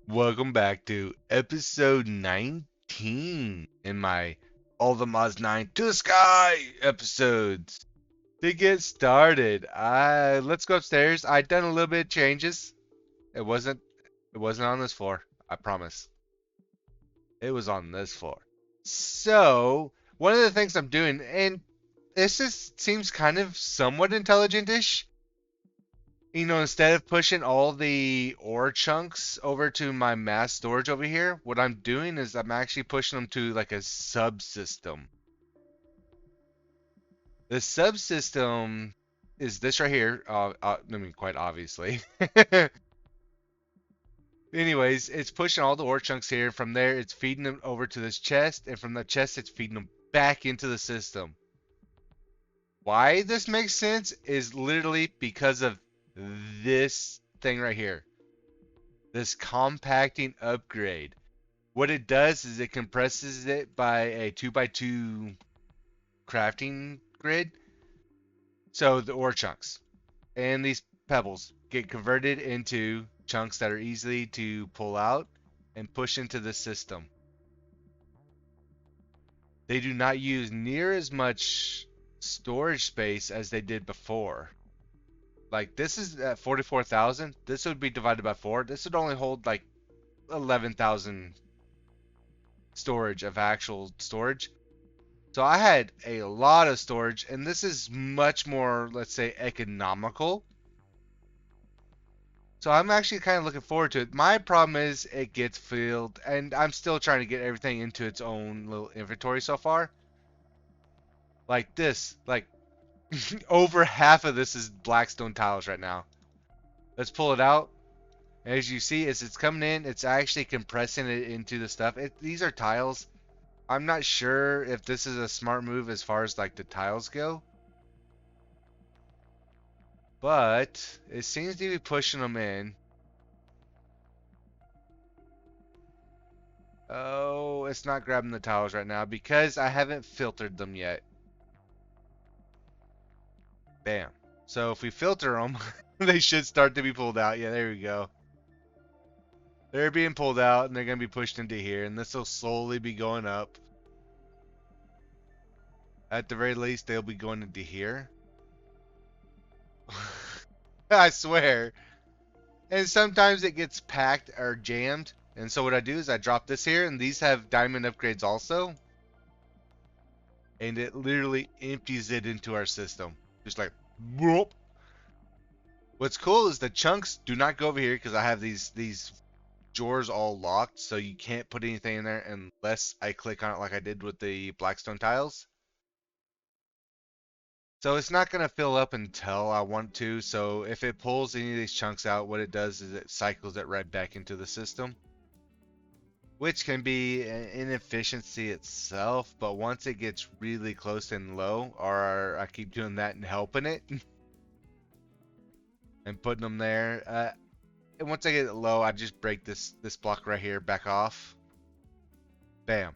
Welcome back to episode 19 in my All the Mods 9 to the Sky episodes. To get started, let's go upstairs. I done a little bit of changes. It wasn't it wasn't on this floor, I promise. It was on this floor. So, one of the things I'm doing, and this seems kind of somewhat intelligent-ish. Instead of pushing all the ore chunks over to my mass storage over here, what I'm doing is I'm actually pushing them to like a subsystem. The subsystem is this right here. I mean, quite obviously. Anyways, it's pushing all the ore chunks here. From there, it's feeding them over to this chest, and from the chest, it's feeding them back into the system. Why this makes sense is literally because of this thing right here. This compacting upgrade. What it does is it compresses it by a 2x2 crafting grid. So the ore chunks and these pebbles get converted into chunks that are easy to pull out and push into the system. They do not use near as much storage space as they did before. Like this is at 44,000. This would be divided by 4. This would only hold like 11,000 storage of actual storage. So I had a lot of storage, and this is much more, let's say, economical. So I'm actually kind of looking forward to it. My problem is it gets filled, and I'm still trying to get everything into its own little inventory so far. Like this, like over half of this is blackstone tiles right now. Let's pull it out. As you see, as it's coming in, it's actually compressing it into the stuff. These are tiles. I'm not sure if this is a smart move as far as like the tiles go. But it seems to be pushing them in. Oh, it's not grabbing the tiles right now because I haven't filtered them yet. Bam. So if we filter them, they should start to be pulled out. Yeah, there we go. They're being pulled out and they're going to be pushed into here, and this will slowly be going up. At the very least, they'll be going into here. I swear. And sometimes it gets packed or jammed. And so what I do is I drop this here, and these have diamond upgrades also. And it literally empties it into our system. Just like, whoop. What's cool is the chunks do not go over here because I have these drawers all locked, so you can't put anything in there unless I click on it like I did with the blackstone tiles. So it's not going to fill up until I want to. So if it pulls any of these chunks out, what it does is it cycles it right back into the system, which can be an inefficiency itself. But once it gets really close and low, or I keep doing that and helping it and putting them there. And once I get it low, I just break this block right here back off. Bam.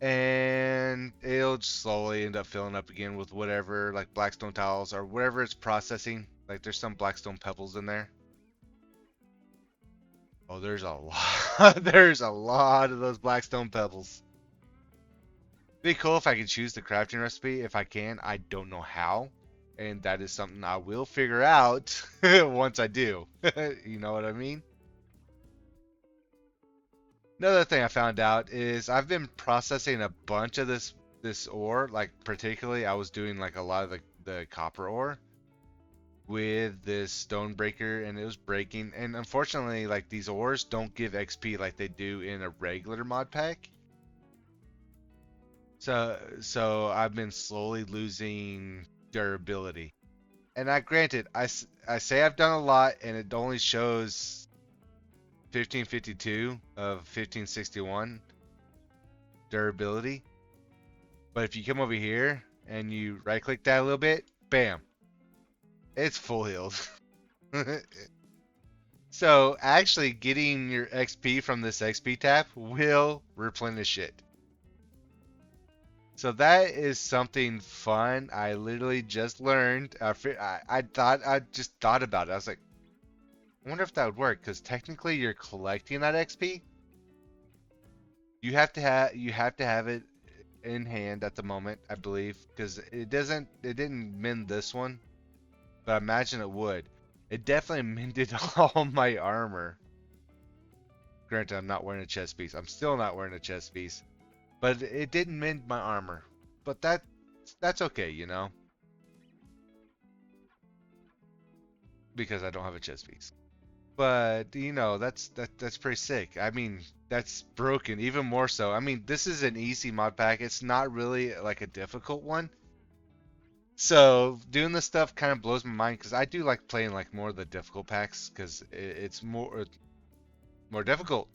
And it'll just slowly end up filling up again with whatever, like blackstone tiles or whatever it's processing. Like there's some blackstone pebbles in there. Oh, there's a lot. There's a lot of those blackstone pebbles. It'd be cool if I could choose the crafting recipe. If I can, I don't know how. And that is something I will figure out once I do. You know what I mean? Another thing I found out is I've been processing a bunch of this ore, like particularly I was doing like a lot of the copper ore with this stone breaker, and it was breaking, and unfortunately like these ores don't give XP like they do in a regular mod pack. So I've been slowly losing durability. And granted, I say I've done a lot and it only shows 1552 of 1561 durability. But if you come over here and you right click that a little bit, bam, it's full healed. So actually getting your XP from this XP tap will replenish it. So that is something fun. I literally just learned. I just thought about it. I was like, I wonder if that would work, because technically you're collecting that XP. You have to have it in hand at the moment, I believe, because it didn't mend this one, but I imagine it would. It definitely mended all my armor. Granted, I'm not wearing a chest piece. I'm still not wearing a chest piece, but it didn't mend my armor. But that's okay, because I don't have a chest piece. But that's pretty sick. I mean, that's broken even more so. I mean, this is an easy mod pack. It's not really like a difficult one. So doing this stuff kind of blows my mind because I do like playing like more of the difficult packs because it's more difficult.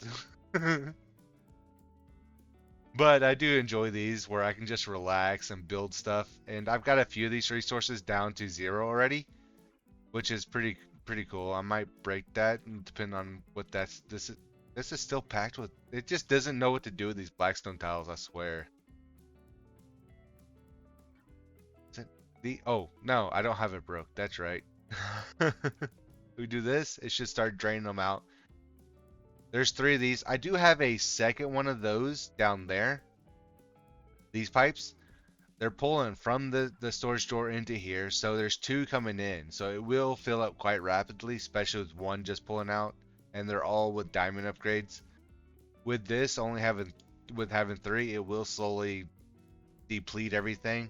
But I do enjoy these where I can just relax and build stuff. And I've got a few of these resources down to 0 already, which is pretty cool. I might break that depending on what this is still packed with. It just doesn't know what to do with these blackstone tiles, I swear. Is it oh, no, I don't have it broke. That's right. We do this, it should start draining them out. There's 3 of these. I do have a second one of those down there. These pipes, they're pulling from the storage door into here, so there's 2 coming in. So it will fill up quite rapidly, especially with 1 just pulling out, and they're all with diamond upgrades. With this only having 3, it will slowly deplete everything.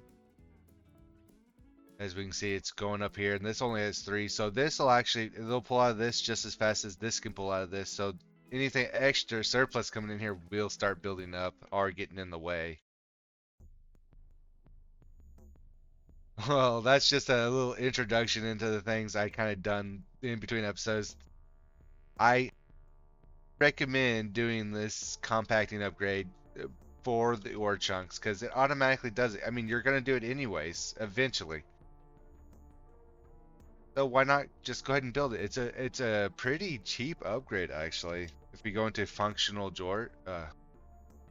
As we can see, it's going up here, and this only has 3. So they'll pull out of this just as fast as this can pull out of this. So anything extra surplus coming in here will start building up or getting in the way. Well, that's just a little introduction into the things I kind of done in between episodes. I recommend doing this compacting upgrade for the ore chunks because it automatically does it. I mean, you're gonna do it anyways, eventually. So why not just go ahead and build it? It's a pretty cheap upgrade actually. If we go into functional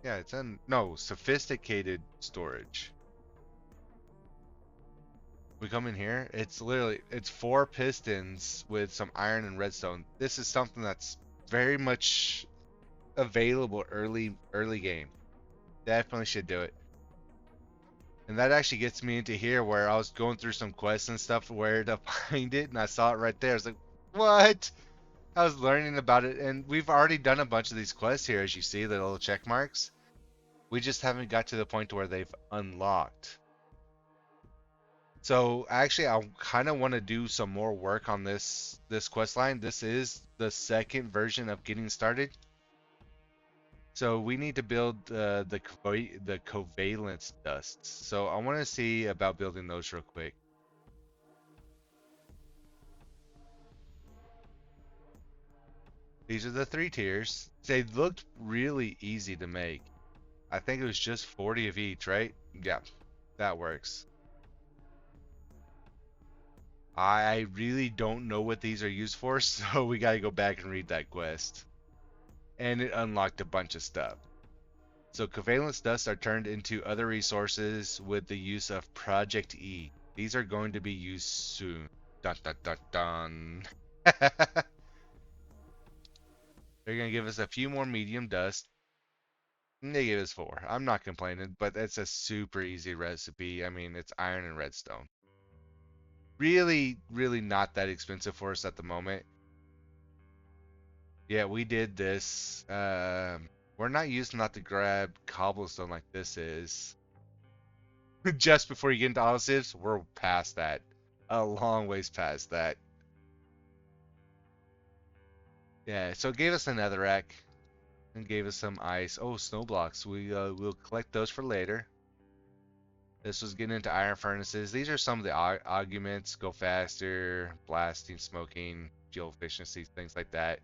yeah, it's in no sophisticated storage. We come in here, it's 4 pistons with some iron and redstone. This is something that's very much available early game. Definitely should do it. And that actually gets me into here where I was going through some quests and stuff where to find it, and I saw it right there. I was like, what? I was learning about it, and we've already done a bunch of these quests here, as you see, the little check marks. We just haven't got to the point where they've unlocked. So actually, I kind of want to do some more work on this quest line. This is the second version of getting started. So we need to build the covalence dusts. So I want to see about building those real quick. These are the 3 tiers. They looked really easy to make. I think it was just 40 of each, right? Yeah, that works. I really don't know what these are used for, so we gotta go back and read that quest. And it unlocked a bunch of stuff. So covalence dusts are turned into other resources with the use of Project E. These are going to be used soon. Dun dun dun dun. They're gonna give us a few more medium dust. They gave us 4. I'm not complaining, but it's a super easy recipe. I mean, it's iron and redstone. Really, really not that expensive for us at the moment. Yeah, we did this. We're not using that to grab cobblestone like this is. Just before you get into olives, we're past that. A long ways past that. Yeah, so it gave us a netherrack and gave us some ice. Oh, snow blocks. We'll collect those for later. This was getting into iron furnaces. These are some of the arguments. Go faster, blasting, smoking, fuel efficiency, things like that.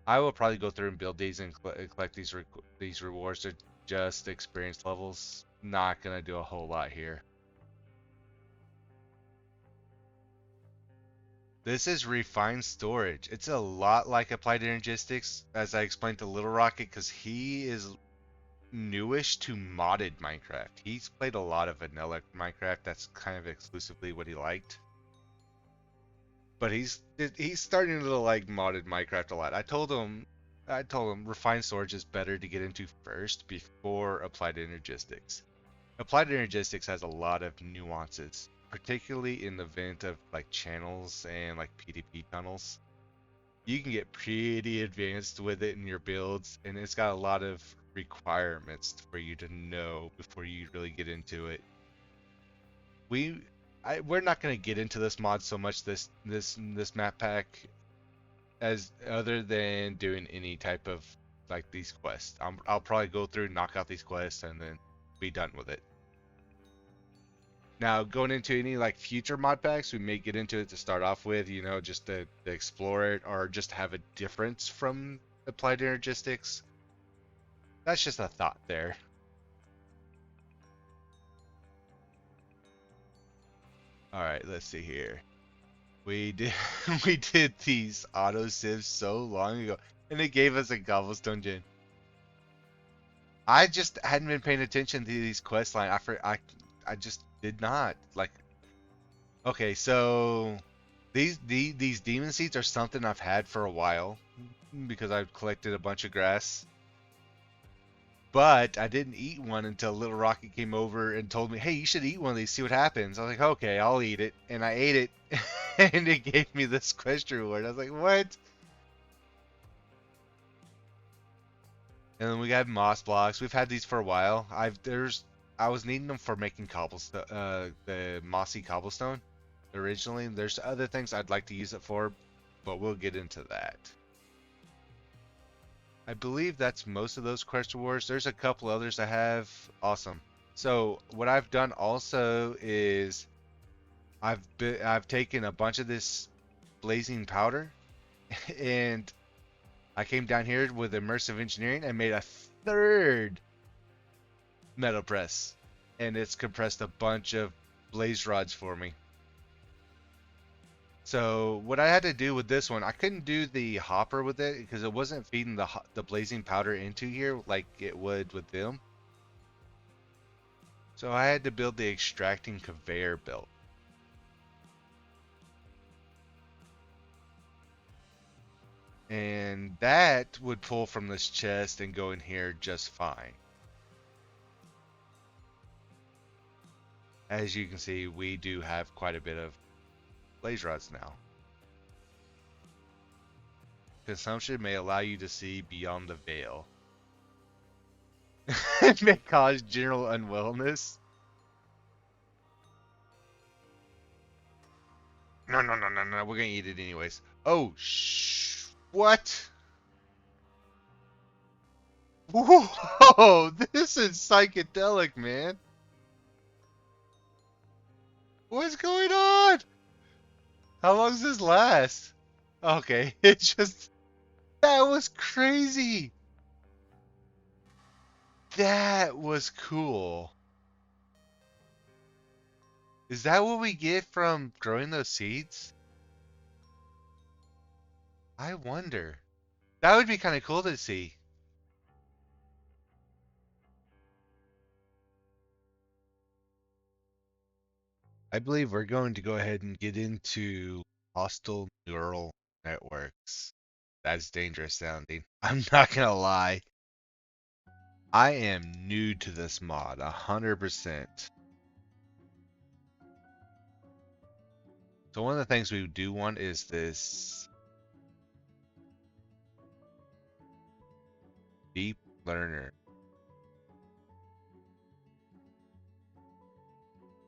I will probably go through and build these and collect these rewards. They're just experience levels. Not gonna do a whole lot here. This is refined storage. It's a lot like applied energistics, as I explained to Little Rocket, because he is newish to modded Minecraft. He's played a lot of vanilla Minecraft. That's kind of exclusively what he liked. but he's starting to like modded Minecraft a lot. I told him refined storage is better to get into first before applied energistics. Applied energistics has a lot of nuances, particularly in the event of like channels and like PvP tunnels. You can get pretty advanced with it in your builds, and it's got a lot of requirements for you to know before you really get into it. We we're not going to get into this mod so much this map pack as other than doing any type of like these quests. I'll probably go through, knock out these quests, and then be done with it. Now, going into any like future mod packs, we may get into it to start off with, just to explore it or just have a difference from applied energistics. That's just a thought there. All right, let's see here. We did we did these auto sieves so long ago, and it gave us a cobblestone gen. I just hadn't been paying attention to these quest line. I just did not like. Okay, so these demon seeds are something I've had for a while because I've collected a bunch of grass. But I didn't eat one until Little Rocket came over and told me, "Hey, you should eat one of these, see what happens." I was like, "Okay, I'll eat it," and I ate it, and it gave me this quest reward. I was like, "What?" And then we got moss blocks. We've had these for a while. I was needing them for making cobblestone, the mossy cobblestone originally. There's other things I'd like to use it for, but we'll get into that. I believe that's most of those quest rewards. There's a couple others I have. Awesome. So what I've done also is I've taken a bunch of this blazing powder and I came down here with immersive engineering and made a third metal press, and it's compressed a bunch of blaze rods for me. So what I had to do with this one, I couldn't do the hopper with it because it wasn't feeding the blazing powder into here like it would with them. So I had to build the extracting conveyor belt. And that would pull from this chest and go in here just fine. As you can see, we do have quite a bit of blaze rods now. Consumption may allow you to see beyond the veil. It may cause general unwellness. No, no, no, no, no. We're gonna eat it anyways. Oh, what? Whoa! This is psychedelic, man. What's going on? How long does this last? Okay, it just... That was crazy. That was cool. Is that what we get from growing those seeds? I wonder. That would be kind of cool to see. I believe we're going to go ahead and get into hostile neural networks. That's dangerous sounding. I'm not gonna lie. I am new to this mod, 100%. So one of the things we do want is this deep learner.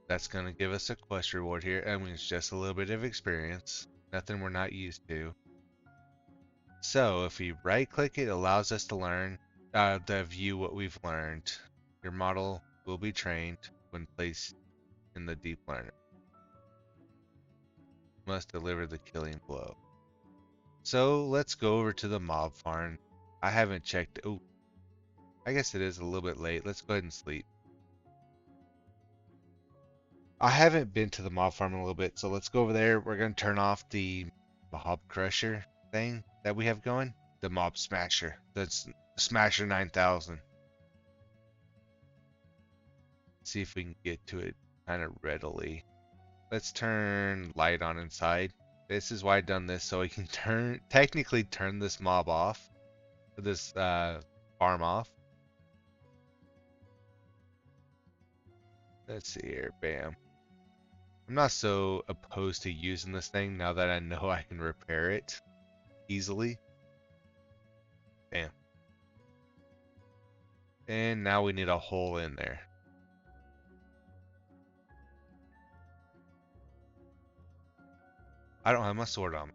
That's going to give us a quest reward here. I mean, it's just a little bit of experience. Nothing we're not used to. So if we right click it, allows us to learn, to view what we've learned. Your model will be trained when placed in the deep learner. Must deliver the killing blow. So let's go over to the mob farm. I haven't checked. Oh, I guess it is a little bit late. Let's go ahead and sleep. I haven't been to the mob farm in a little bit, so let's go over there. We're going to turn off the mob crusher thing that we have going. The mob smasher. That's Smasher 9000. See if we can get to it kind of readily. Let's turn light on inside. This is why I've done this, so I can technically turn this mob off, this farm off. Let's see here, bam. I'm not so opposed to using this thing now that I know I can repair it easily. Bam. And now we need a hole in there. I don't have my sword on me.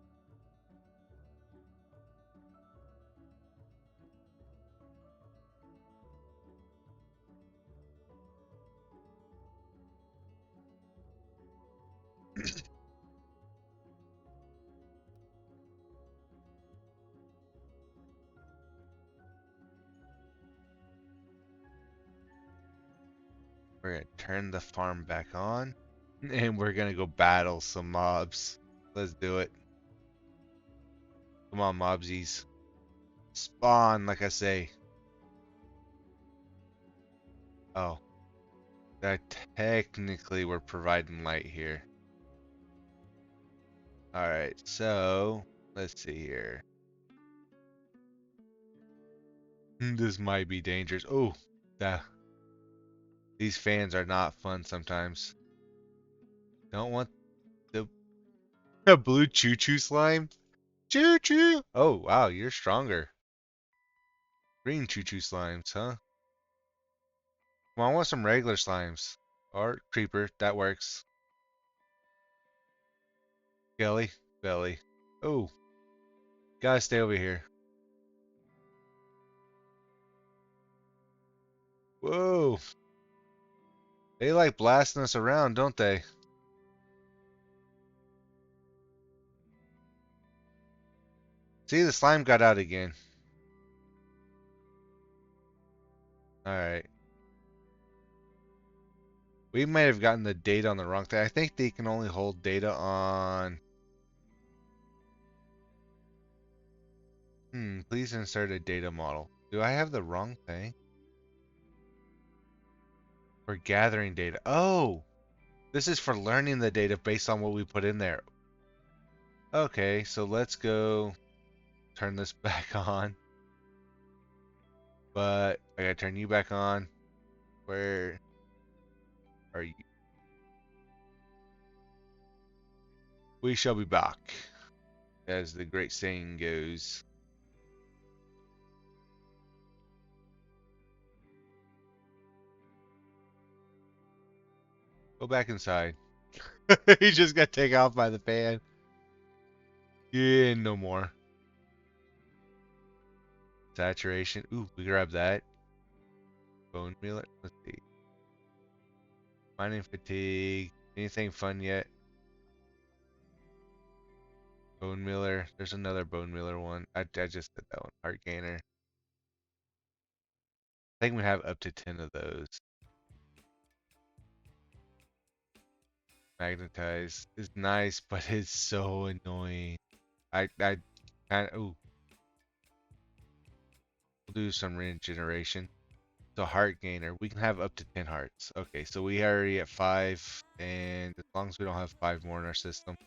We're gonna turn the farm back on, and we're gonna go battle some mobs. Let's do it. Come on, mobsies. Spawn, like I say. Oh, that technically we're providing light here. Alright, so let's see here. This might be dangerous. Oh, these fans are not fun sometimes. Don't want the blue choo-choo slime. Choo-choo! Oh, wow, you're stronger. Green choo-choo slimes, huh? Come on, I want some regular slimes. Or creeper, that works. Skelly, belly. Oh, gotta stay over here. Whoa. They like blasting us around, don't they? See, the slime got out again. Alright. We might have gotten the data on the wrong thing. I think they can only hold data on... please insert a data model. Do I have the wrong thing? We're gathering data. Oh! This is for learning the data based on what we put in there. Okay, so let's go turn this back on. But I gotta turn you back on. Where are you? We shall be back, as the great saying goes. Go back inside. He just got taken off by the fan. Yeah, no more. Saturation. Ooh, we grab that. Bone mealer. Let's see. Mining fatigue. Anything fun yet? Bone mealer. There's another bone mealer one. I just did that one. Heart gainer. I think we have up to 10 of those. Magnetize is nice, but it's so annoying. I kind of. Ooh. We'll do some regeneration. So heart gainer, we can have up to 10 hearts. Okay, so we are already at 5, and as long as we don't have 5 more in our system,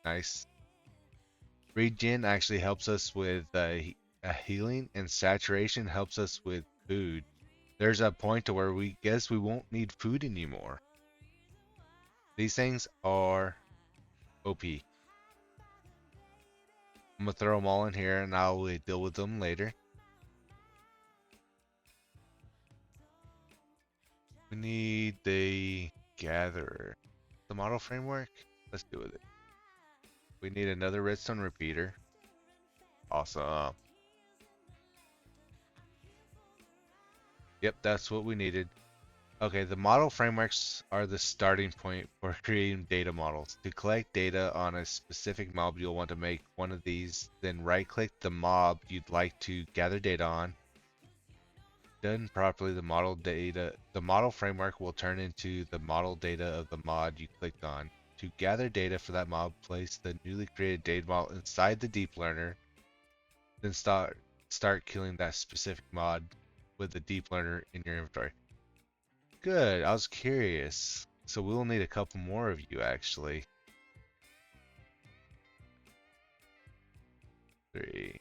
nice. Regen actually helps us with healing, and saturation helps us with food. There's a point to where we guess we won't need food anymore. These things are OP. I'm gonna throw them all in here, and I'll deal with them later. We need the gatherer. The model framework? Let's do with it. We need another redstone repeater. Awesome. Yep, that's what we needed. Okay, the model frameworks are the starting point for creating data models. To collect data on a specific mob, you'll want to make one of these, then right-click the mob you'd like to gather data on. Done properly, the model framework will turn into the model data of the mod you clicked on. To gather data for that mob, place the newly created data model inside the deep learner, then start killing that specific mod with the deep learner in your inventory. Good, I was curious. So we'll need a couple more of you actually. 3.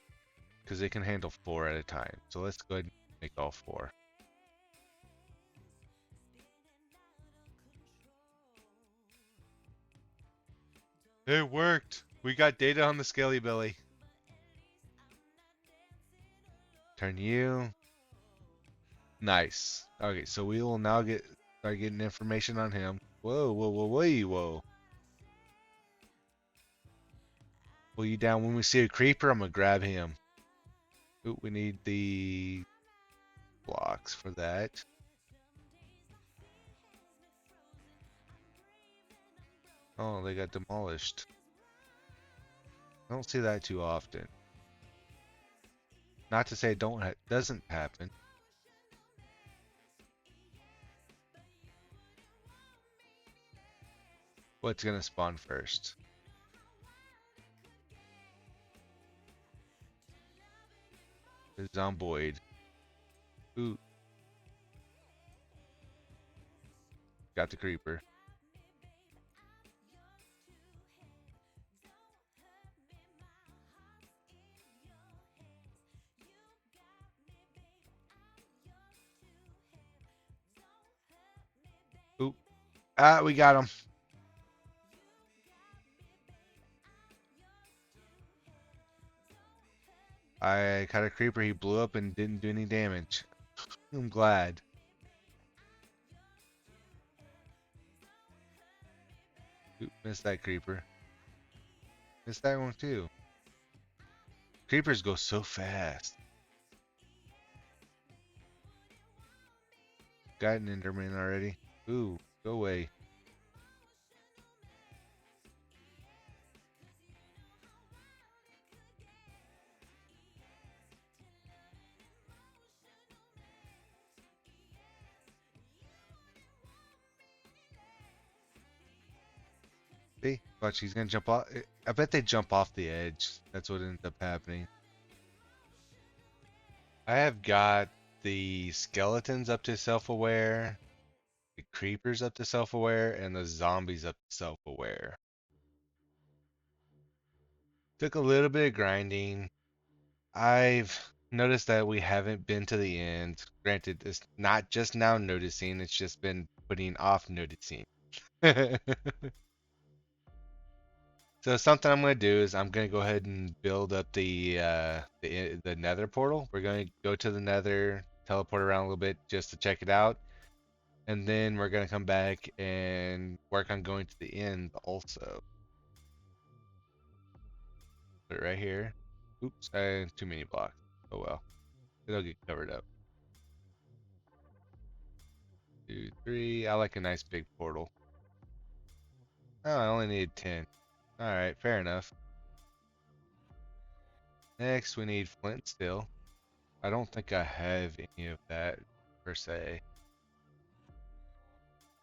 Because they can handle 4 at a time. So let's go ahead and make all 4. It worked! We got data on the Skelly Belly. Turn you. Nice. Okay, so we will now start getting information on him. Whoa, whoa, whoa, whoa, whoa. Pull you down. When we see a creeper, I'm gonna grab him. Ooh, we need the blocks for that. Oh, they got demolished. I don't see that too often. Not to say it doesn't happen. What's gonna spawn first? The zomboid. Ooh. Got the creeper. Ooh. Ah, we got him. I caught a creeper. He blew up and didn't do any damage. I'm glad. Ooh, missed that creeper. Missed that one too. Creepers go so fast. Got an Enderman already. Ooh, go away. See? Watch, he's gonna jump off. I bet they jump off the edge. That's what ends up happening. I have got the skeletons up to self-aware, the creepers up to self-aware, and the zombies up to self-aware. Took a little bit of grinding. I've noticed that we haven't been to the end. Granted, it's not just now noticing, it's just been putting off noticing. So something I'm gonna do is I'm gonna go ahead and build up the Nether portal. We're gonna go to the Nether, teleport around a little bit just to check it out, and then we're gonna come back and work on going to the end also. Put it right here. Oops, I had too many blocks. Oh well, it'll get covered up. 2, 3. I like a nice big portal. Oh, I only need 10. All right, fair enough. Next, we need flint still. I don't think I have any of that per se.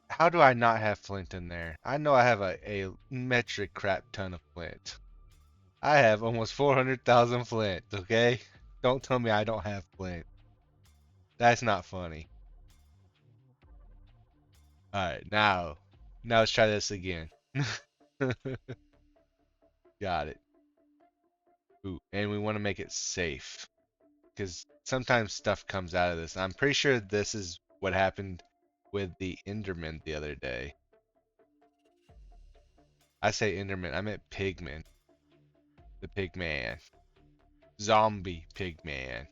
How do I not have flint in there? I know I have a metric crap ton of flint. I have almost 400,000 flint, okay? Don't tell me I don't have flint. That's not funny. Alright, now let's try this again. Got it. Ooh, and we want to make it safe. Because sometimes stuff comes out of this. I'm pretty sure this is what happened with the Enderman the other day. I say Enderman, I meant Pigman. The Pigman. Zombie Pigman.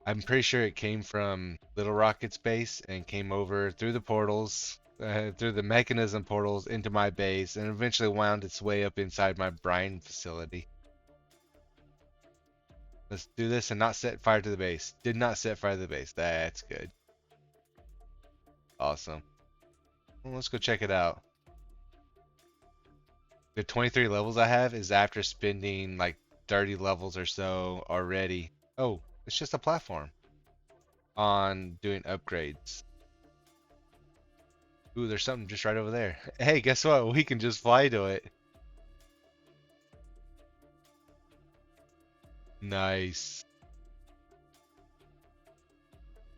I'm pretty sure it came from Little Rocket's base and came over through the portals, through the mechanism portals into my base, and eventually wound its way up inside my brine facility. Let's do this and not set fire to the base. Did not set fire to the base. That's good. Awesome. Well, let's go check it out. The 23 levels I have is after spending like 30 levels or so already. Oh, it's just a platform on doing upgrades. Ooh, there's something just right over there. Hey, guess what? We can just fly to it. Nice.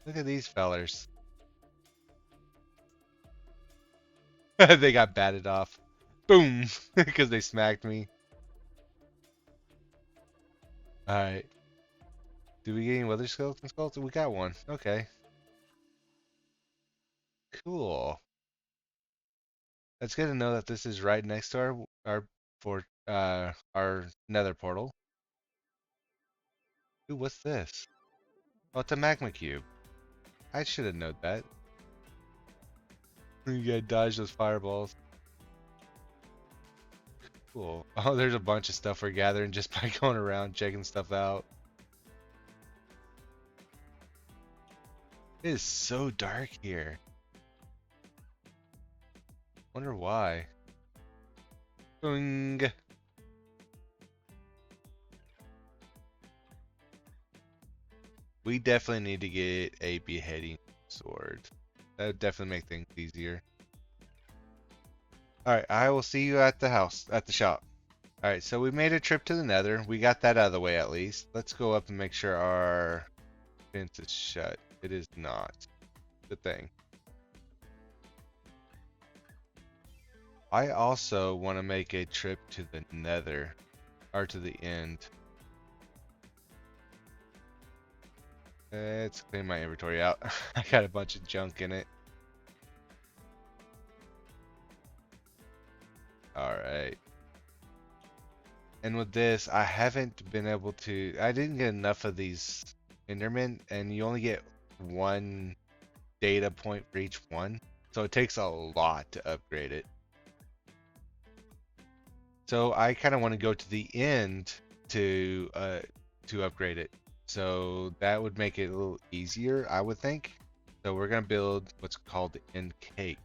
Look at these fellers. They got batted off. Boom! Because they smacked me. Alright. Do we get any weather skeleton skulls? We got one. Okay. Cool. That's good to know that this is right next to our nether portal. Ooh, what's this? Oh, it's a magma cube. I should have known that. You gotta dodge those fireballs. Cool. Oh, there's a bunch of stuff we're gathering just by going around checking stuff out. It is so dark here. Wonder why. Boing. We definitely need to get a beheading sword. That would definitely make things easier. Alright, I will see you at the house, at the shop. Alright, so we made a trip to the nether. We got that out of the way at least. Let's go up and make sure our fence is shut. It is not. Good thing. I also want to make a trip to the nether. Or to the end. Let's clean my inventory out. I got a bunch of junk in it. Alright. And with this, I haven't been able to... I didn't get enough of these Endermen, and you only get one data point for each one. So it takes a lot to upgrade it. So I kind of want to go to the end to upgrade it. So that would make it a little easier, I would think. So we're gonna build what's called the end cake.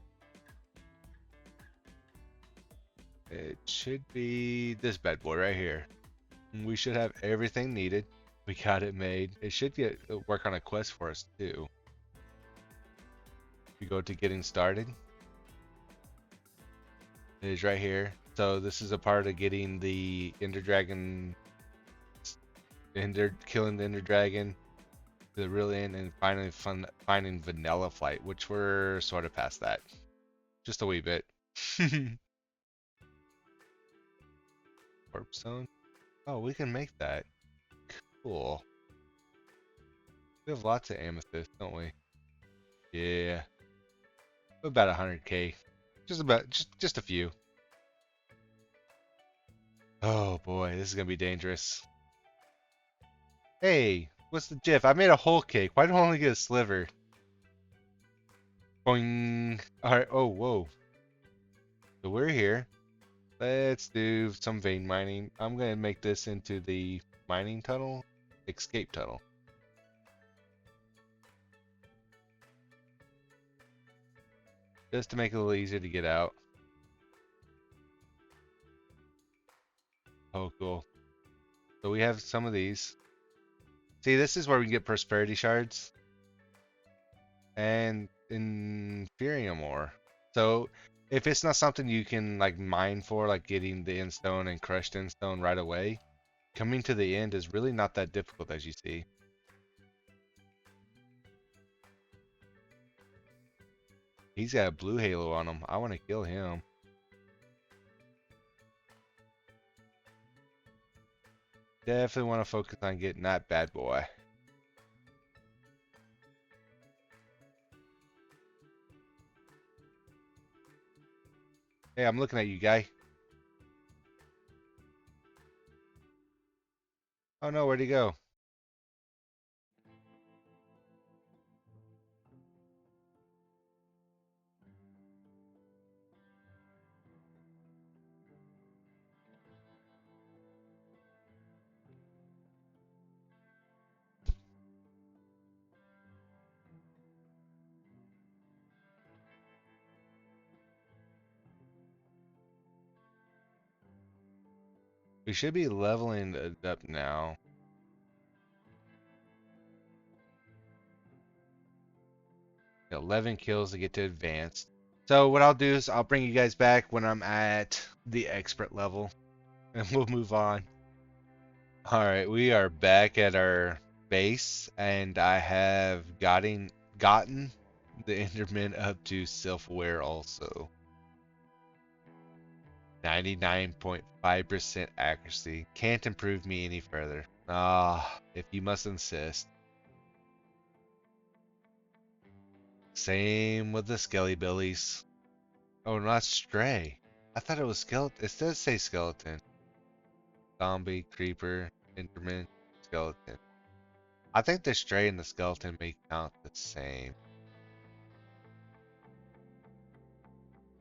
It should be this bad boy right here. We should have everything needed. We got it made. It should get work on a quest for us too. We go to getting started. It is right here. So this is a part of getting the Ender Dragon, killing the Ender Dragon to the real end, and finally finding Vanilla Flight, which we're sort of past that, just a wee bit. Warp zone. Oh, we can make that. Cool. We have lots of amethyst, don't we? Yeah. About 100k. Just a few. Oh boy, this is gonna be dangerous. Hey, what's the GIF? I made a whole cake. Why do I only get a sliver? Boing. Alright, oh, whoa. So we're here. Let's do some vein mining. I'm gonna make this into the mining tunnel, escape tunnel. Just to make it a little easier to get out. Oh, cool. So we have some of these. See, this is where we get prosperity shards and inferium ore. So if it's not something you can like mine for, like getting the endstone and crushed endstone right away, coming to the end is really not that difficult, as you see. He's got a blue halo on him. I want to kill him. Definitely want to focus on getting that bad boy. Hey, I'm looking at you, guy. Oh no, where'd he go? We should be leveling it up now. Got 11 kills to get to advanced. So what I'll do is I'll bring you guys back when I'm at the expert level, and we'll move on. Alright, we are back at our base, and I have gotten the Enderman up to self-aware also. 99.5% accuracy. Can't improve me any further. Ah, if you must insist. Same with the Skelly Billies. Oh, not Stray. I thought it was skeleton. It does say skeleton. Zombie, creeper, enderman, skeleton. I think the stray and the skeleton may count the same.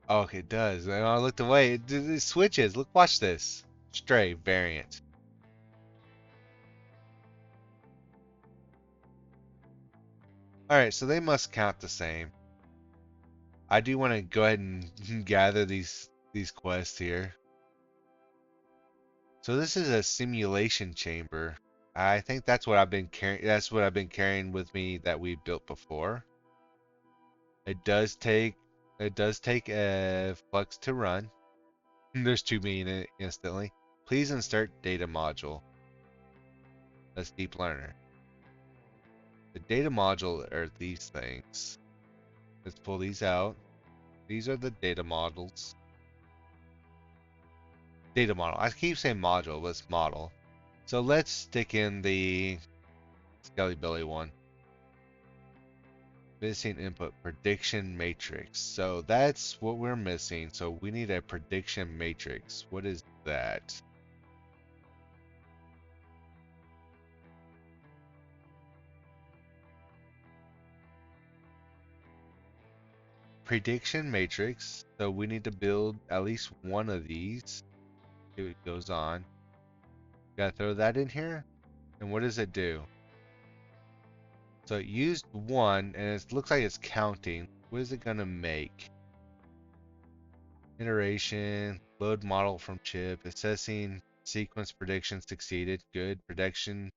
Oh, okay, it does. And I looked away. It switches. Look, watch this. Stray variant. Alright, so they must count the same. I do want to go ahead and gather these quests here. So this is a simulation chamber. I think that's what I've been carrying. That's what I've been carrying with me that we built before. It does take a flux to run. There's too many in it instantly. Please insert data module. That's deep learner. The data module are these things. Let's pull these out. These are the data models. Data model. I keep saying module, but it's model. So let's stick in the Skelly Belly one. Missing input prediction matrix. So that's what we're missing. So we need a prediction matrix. What is that? Prediction matrix. So we need to build at least one of these. It goes on. Gotta throw that in here. And what does it do? So it used one, and it looks like it's counting. What is it gonna make? Iteration, load model from chip, assessing sequence prediction succeeded. Good. Prediction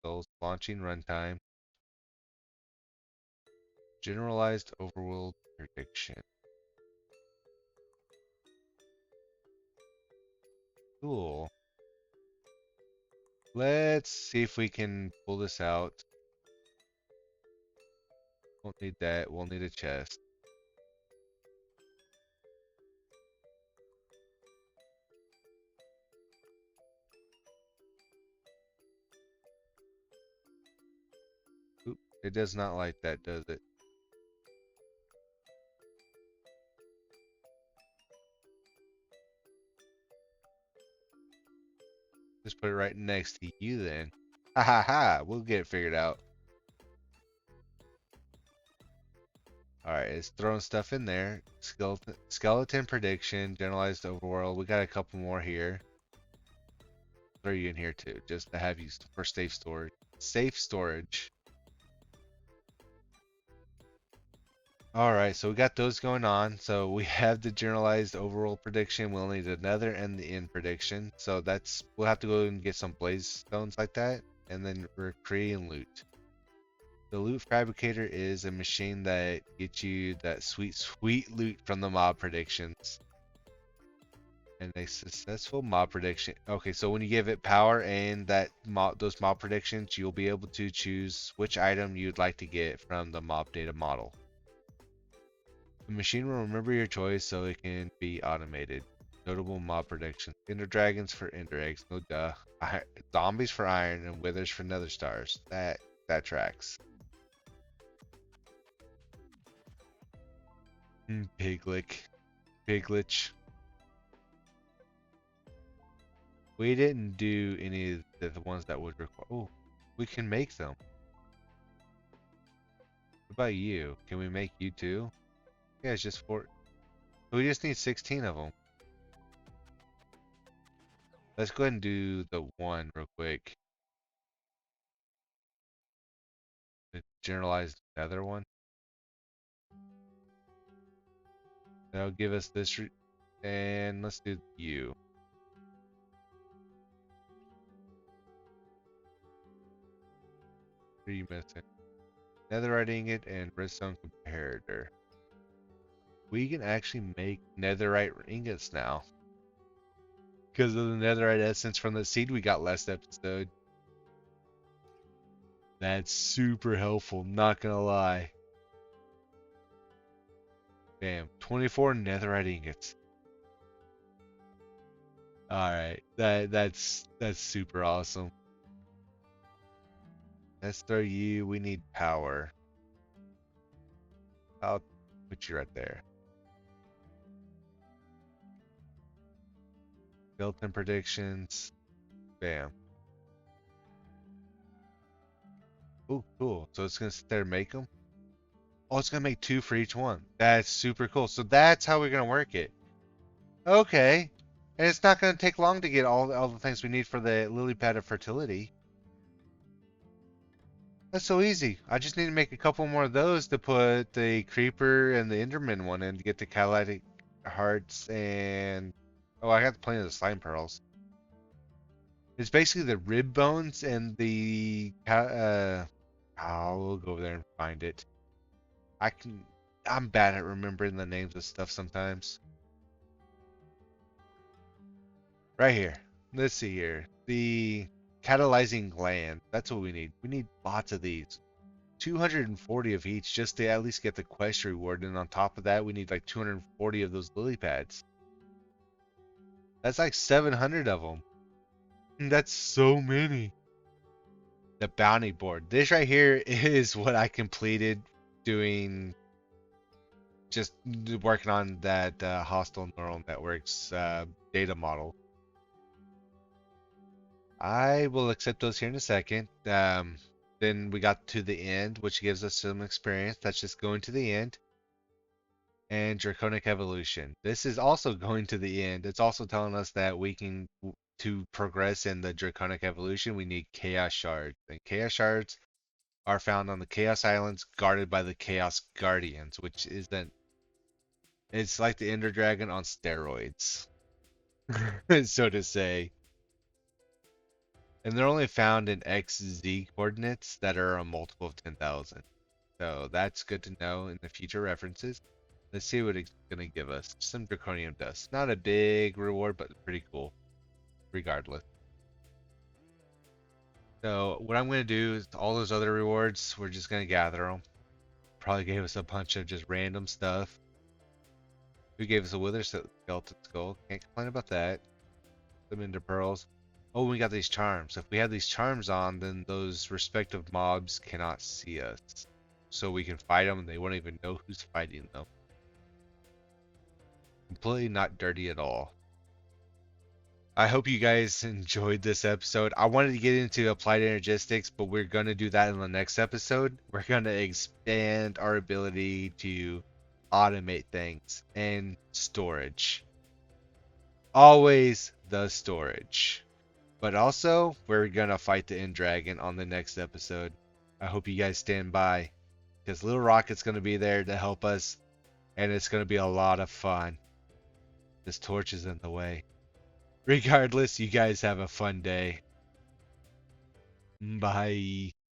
goals, launching runtime. Generalized overworld prediction. Cool. Let's see if we can pull this out. Won't need that. We'll need a chest. Oop, it does not like that, does it? Just put it right next to you then. Ha ha ha. We'll get it figured out. Alright, it's throwing stuff in there. Skeleton prediction, generalized overworld. We got a couple more here. Throw you in here too, just to have you for safe storage. Safe storage. Alright, so we got those going on. So we have the generalized overall prediction. We'll need another and the end prediction. So we'll have to go and get some blaze stones like that. And then we're creating loot. The loot fabricator is a machine that gets you that sweet, sweet loot from the mob predictions. And a successful mob prediction. Okay, so when you give it power and those mob predictions, you'll be able to choose which item you'd like to get from the mob data model. The machine will remember your choice so it can be automated. Notable mob predictions. Ender dragons for ender eggs, no duh. Zombies for iron and withers for nether stars. That tracks. Piglich. We didn't do any of the ones that would require. Oh, we can make them. What about you? Can we make you too? Yeah, it's just 4. We just need 16 of them. Let's go ahead and do the one real quick. The generalized nether one. That'll give us this. And let's do you. What are you missing? Netherite ingot and redstone comparator. We can actually make netherite ingots now. Because of the netherite essence from the seed we got last episode. That's super helpful, not gonna lie. Damn, 24 netherite ingots. All right. That's super awesome. Let's throw you. We need power. I'll put you right there. Built-in predictions. Bam. Oh, cool. So it's gonna sit there and make them. Oh, it's gonna make two for each one. That's super cool. So that's how we're gonna work it. Okay. And it's not gonna take long to get all the things we need for the lily pad of fertility. That's so easy. I just need to make a couple more of those to put the creeper and the enderman one in to get the catalytic hearts and oh, I got plenty of the slime pearls. It's basically the rib bones and the I'll go over there and find it. I can I'm bad at remembering the names of stuff sometimes. Right here. Let's see here. The catalyzing gland. That's what we need. We need lots of these. 240 of each just to at least get the quest reward. And on top of that, we need like 240 of those lily pads. That's like 700 of them. That's so many. The bounty board. This right here is what I completed doing, just working on that hostile neural networks data model. I will accept those here in a second. Then we got to the end, which gives us some experience. That's just going to the end. And Draconic Evolution. This is also going to the end. It's also telling us that we can, to progress in the Draconic Evolution, we need Chaos Shards. And Chaos Shards are found on the Chaos Islands, guarded by the Chaos Guardians, which isn't. It's like the Ender Dragon on steroids, so to say. And they're only found in XZ coordinates that are a multiple of 10,000. So that's good to know in the future references. Let's see what it's going to give us. Some draconium dust. Not a big reward, but pretty cool, regardless. So what I'm going to do is all those other rewards, we're just going to gather them. Probably gave us a bunch of just random stuff. Who gave us a wither skeleton skull? Can't complain about that. Some ender pearls. Oh, we got these charms. If we have these charms on, then those respective mobs cannot see us. So we can fight them and they won't even know who's fighting them. Completely not dirty at all. I hope you guys enjoyed this episode. I wanted to get into applied energistics, but we're going to do that in the next episode. We're going to expand our ability to automate things and storage. Always the storage. But also, we're gonna fight the end dragon on the next episode. I hope you guys stand by, because Little Rocket's gonna be there to help us, and it's gonna be a lot of fun. This torch is in the way. Regardless, you guys have a fun day. Bye.